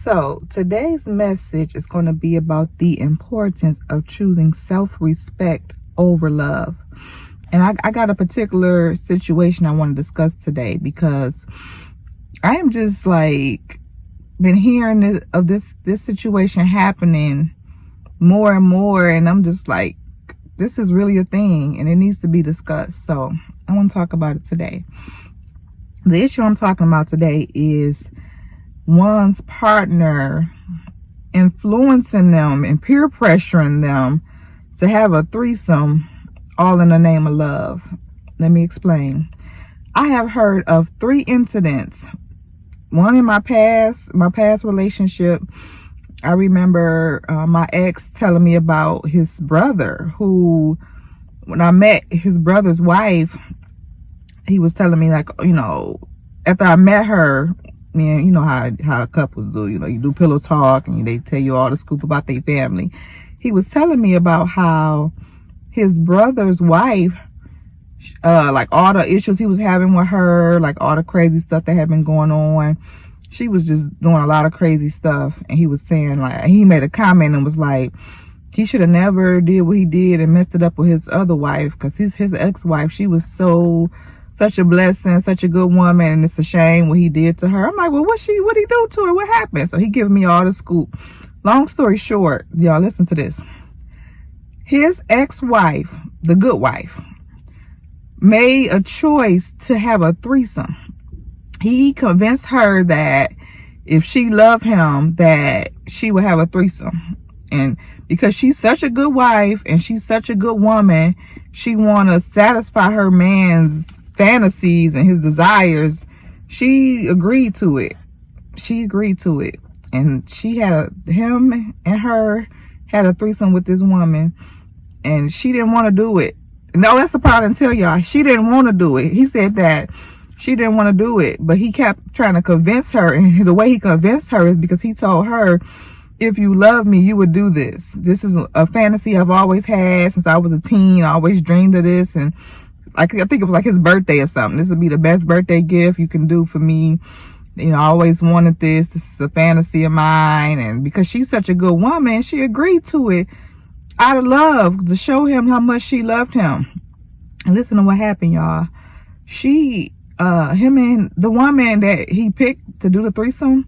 So today's message is going to be about the importance of choosing self-respect over love. And I got a particular situation I want to discuss today because I am just like been hearing this situation happening more and more, and I'm just like, this is really a thing and it needs to be discussed. So I want to talk about it today. The issue I'm talking about today is one's partner influencing them and peer pressuring them to have a threesome, all in the name of love. Let me explain. I have heard of 3 incidents. One in my past relationship. I remember my ex telling me about his brother, who, when I met his brother's wife, he was telling me, like, after I met her, man, you know how couples do, you do pillow talk and they tell you all the scoop about their family. He was telling me about how his brother's wife, like all the issues he was having with her, like all the crazy stuff that had been going on, she was just doing a lot of crazy stuff. And he was saying, like, he made a comment and was like, he should have never did what he did and messed it up with his other wife, because his ex-wife, she was such a blessing, such a good woman, and it's a shame what he did to her. I'm like, well, what he do to her? What happened? So he giving me all the scoop. Long story short, y'all, listen to this. His ex-wife, the good wife, made a choice to have a threesome. He convinced her that if she loved him, that she would have a threesome. And because she's such a good wife and she's such a good woman, she want to satisfy her man's fantasies and his desires. She agreed to it. And she had him and her had a threesome with this woman, and she didn't want to do it. No, that's the part I didn't tell y'all. She didn't want to do it. He said that she didn't want to do it, but he kept trying to convince her. And the way he convinced her is because he told her, if you love me, you would do this. This is a fantasy I've always had since I was a teen. I always dreamed of this. And I think it was like his birthday or something. This would be the best birthday gift you can do for me. I always wanted this. This is a fantasy of mine. And because she's such a good woman, she agreed to it out of love, to show him how much she loved him. And listen to what happened, y'all. Him and the woman that he picked to do the threesome,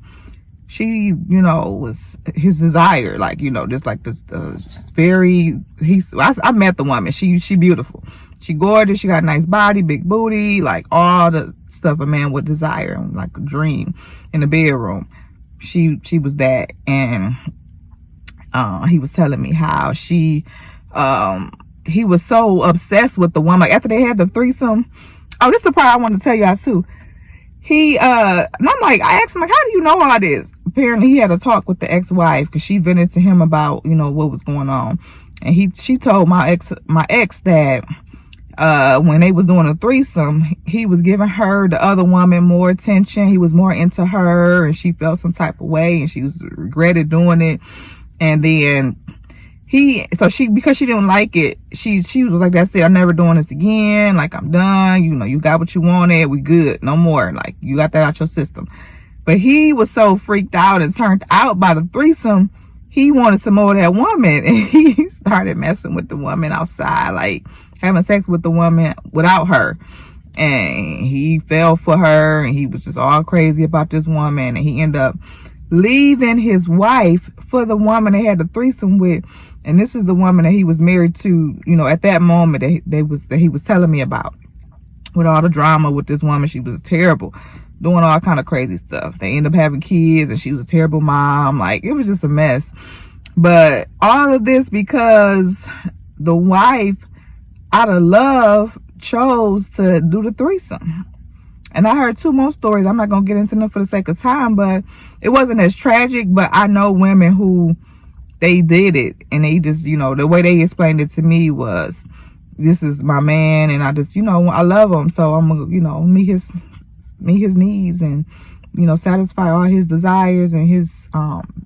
she, was his desire. Like, just like this, I met the woman. She beautiful. She gorgeous. She got a nice body, big booty, like all the stuff a man would desire, like a dream in the bedroom. She was that. And he was telling me how he was so obsessed with the woman. Like, after they had the threesome, this is the part I want to tell y'all too. And I'm like, I asked him, like, how do you know all this? Apparently he had a talk with the ex-wife, because she vented to him about, what was going on. And she told my ex that when they was doing a threesome, he was giving her, the other woman, more attention. He was more into her, and she felt some type of way, and she regretted doing it. And then because she didn't like it, she was like, that's it, I'm never doing this again. Like, I'm done. You got what you wanted. We good. No more. Like, you got that out your system. But he was so freaked out and turned out by the threesome, he wanted some more of that woman. And he started messing with the woman outside, like having sex with the woman without her. And he fell for her, and he was just all crazy about this woman. And he ended up leaving his wife for the woman they had the threesome with. And this is the woman that he was married to, at that moment that he was telling me about. With all the drama with this woman, she was terrible, doing all kind of crazy stuff. They ended up having kids, and she was a terrible mom. Like, it was just a mess. But all of this because the wife, out of love, chose to do the threesome. And I heard 2 more stories. I'm not going to get into them for the sake of time, but it wasn't as tragic. But I know women who, they did it, and they just, the way they explained it to me was, this is my man, and I just, I love him, so I'm gonna, meet his needs, and, satisfy all his desires and his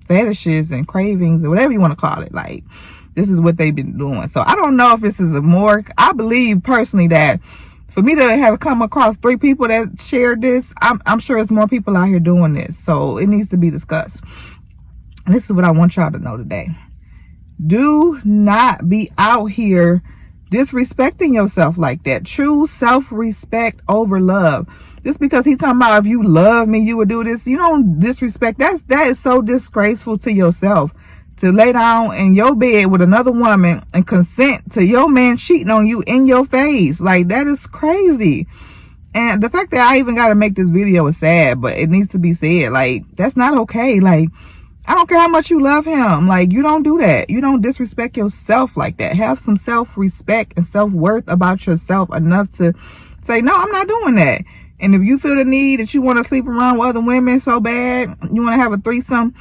fetishes and cravings, or whatever you want to call it. Like, this is what they've been doing. So I don't know if this is I believe personally that for me to have come across 3 people that shared this, I'm sure there's more people out here doing this. So it needs to be discussed. And this is what I want y'all to know today. Do not be out here disrespecting yourself like that. Choose self-respect over love. Just because he's talking about if you love me, you would do this. You don't disrespect. That is so disgraceful to yourself, to lay down in your bed with another woman and consent to your man cheating on you in your face. Like, that is crazy. And the fact that I even got to make this video is sad, but it needs to be said. Like, that's not okay. Like, I don't care how much you love him. Like, you don't do that. You don't disrespect yourself like that. Have some self-respect and self-worth about yourself enough to say, no, I'm not doing that. And if you feel the need that you want to sleep around with other women so bad, you want to have a threesome,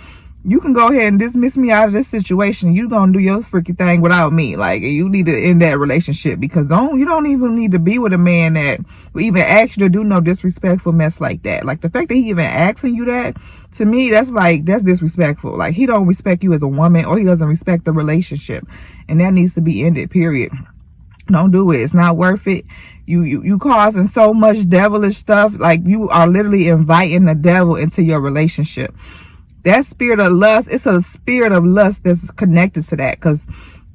you can go ahead and dismiss me out of this situation. You gonna do your freaky thing without me. Like, you need to end that relationship, because you don't even need to be with a man that will even ask you to do no disrespectful mess like that. Like, the fact that he even asking you that, to me, that's disrespectful. Like, he don't respect you as a woman, or he doesn't respect the relationship, and that needs to be ended, period. Don't do it. It's not worth it. You causing so much devilish stuff. Like, you are literally inviting the devil into your relationship. That spirit of lust, it's a spirit of lust that's connected to that, because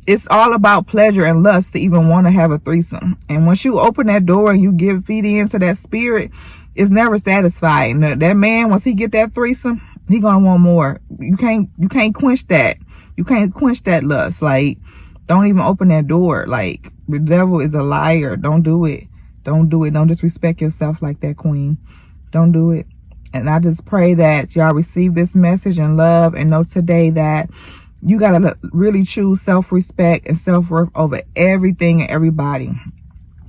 it's all about pleasure and lust to even want to have a threesome. And once you open that door and you feed into that spirit, it's never satisfied. And that man, once he get that threesome, he gonna want more. You can't quench that. You can't quench that lust. Like, don't even open that door. Like, the devil is a liar. Don't do it. Don't do it. Don't disrespect yourself like that, queen. Don't do it. And I just pray that y'all receive this message in love, and know today that you got to really choose self-respect and self-worth over everything and everybody.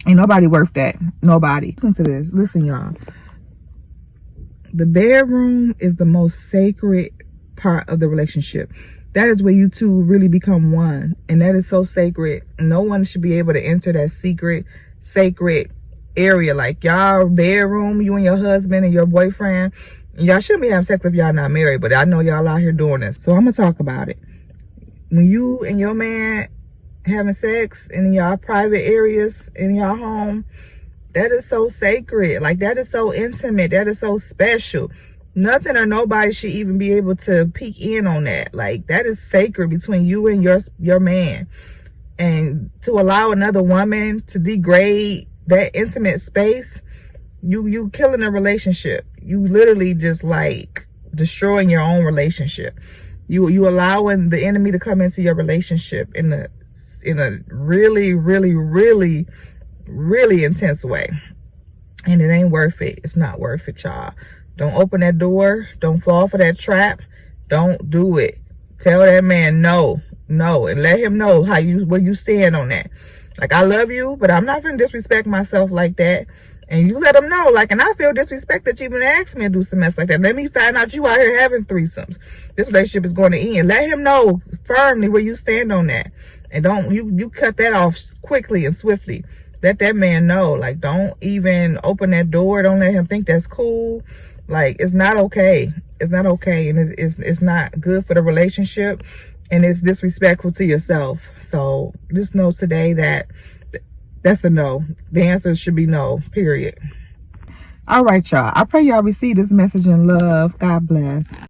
Ain't nobody worth that. Nobody. Listen to this. Listen, y'all. The bedroom is the most sacred part of the relationship. That is where you two really become one. And that is so sacred. No one should be able to enter that sacred area. Like, y'all bedroom, you and your husband and your boyfriend, y'all shouldn't be having sex if y'all not married, but I know y'all out here doing this, so I'm gonna talk about it. When you and your man having sex in y'all private areas in y'all home, that is so sacred. Like, that is so intimate. That is so special. Nothing or nobody should even be able to peek in on that. Like, that is sacred between you and your man. And to allow another woman to degrade that intimate space, you killing a relationship. You literally just like destroying your own relationship. You allowing the enemy to come into your relationship in a really, really, really, really intense way. And it ain't worth it. It's not worth it, y'all. Don't open that door. Don't fall for that trap. Don't do it. Tell that man no, and let him know where you stand on that. Like, I love you, but I'm not gonna disrespect myself like that. And you let him know, like, and I feel disrespect that you even asked me to do some mess like that. Let me find out you out here having threesomes. This relationship is going to end. Let him know firmly where you stand on that. And don't you cut that off quickly and swiftly. Let that man know. Like, don't even open that door. Don't let him think that's cool. Like, it's not okay. It's not okay, and it's not good for the relationship. And it's disrespectful to yourself. So just know today that that's a no. The answer should be no, period. All right, y'all. I pray y'all receive this message in love. God bless.